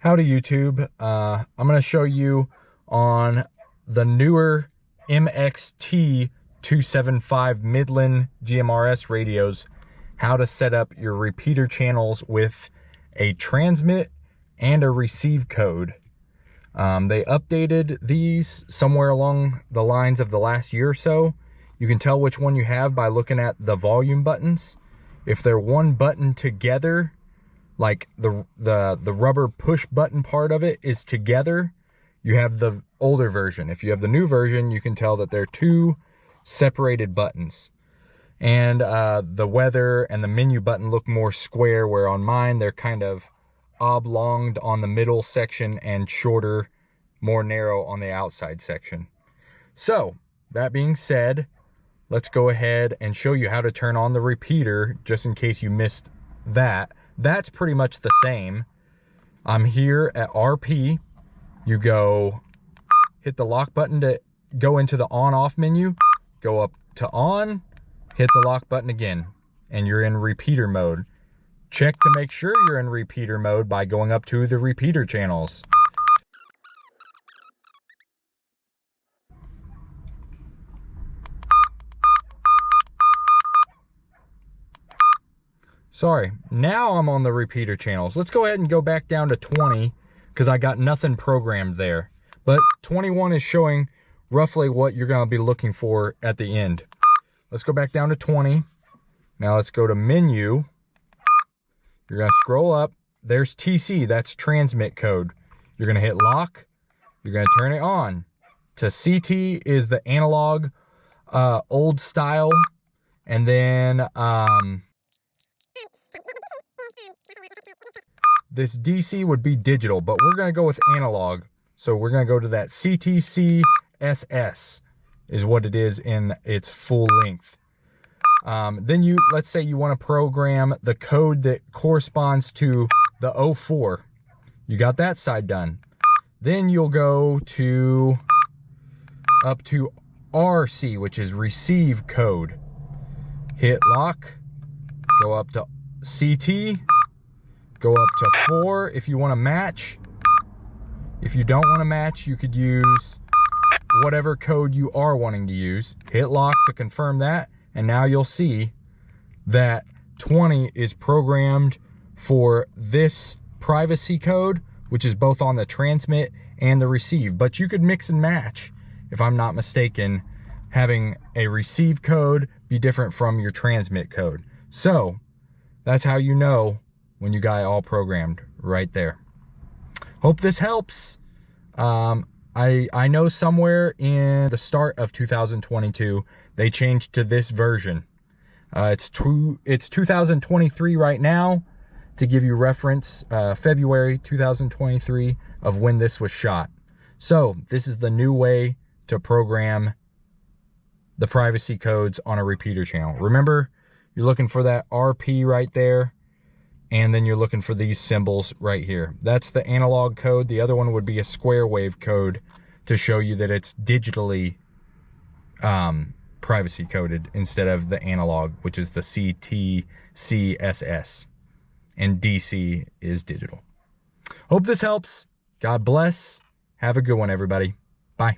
Howdy YouTube. I'm going to show you on the newer MXT275 Midland GMRS radios how to set up your repeater channels with a transmit and a receive code. They updated these somewhere along the lines of the last year or so. You can tell which one you have by looking at the volume buttons. If they're one button together, like the rubber push button part of it is together, you have the older version. If you have the new version, you can tell that they're two separated buttons. And the weather and the menu button look more square, where on mine they're kind of oblonged on the middle section and shorter, more narrow on the outside section. So that being said, let's go ahead and show you how to turn on the repeater, just in case you missed that. That's pretty much the same. I'm here at RP. You go hit the lock button to go into the on-off menu, go up to on, hit the lock button again, and you're in repeater mode. Check to make sure you're in repeater mode by going up to the repeater channels. Sorry, now I'm on the repeater channels. Let's go ahead and go back down to 20 because I got nothing programmed there. But 21 is showing roughly what you're going to be looking for at the end. Let's go back down to 20. Now let's go to menu. You're going to scroll up. There's TC, that's transmit code. You're going to hit lock. You're going to turn it on. To CT is the analog, old style. And then this DC would be digital, but we're going to go with analog. So we're going to go to that CTC SS is what it is in its full length. Then let's say you want to program the code that corresponds to the 04. You got that side done. Then you'll go to up to RC, which is receive code. Hit lock, go up to CT, go up to 4 if you want to match. If you don't want to match, you could use whatever code you are wanting to use. Hit lock to confirm that, and now you'll see that 20 is programmed for this privacy code, which is both on the transmit and the receive. But you could mix and match, if I'm not mistaken, having a receive code be different from your transmit code. So that's how you know when you got it all programmed right there. Hope this helps. I know somewhere in the start of 2022, they changed to this version. It's 2023 right now. To give you reference, February 2023 of when this was shot. So this is the new way to program the privacy codes on a repeater channel. Remember, you're looking for that RP right there, and then you're looking for these symbols right here. That's the analog code. The other one would be a square wave code to show you that it's digitally privacy coded instead of the analog, which is the CTCSS, and DC is digital. Hope this helps. God bless. Have a good one, everybody. Bye.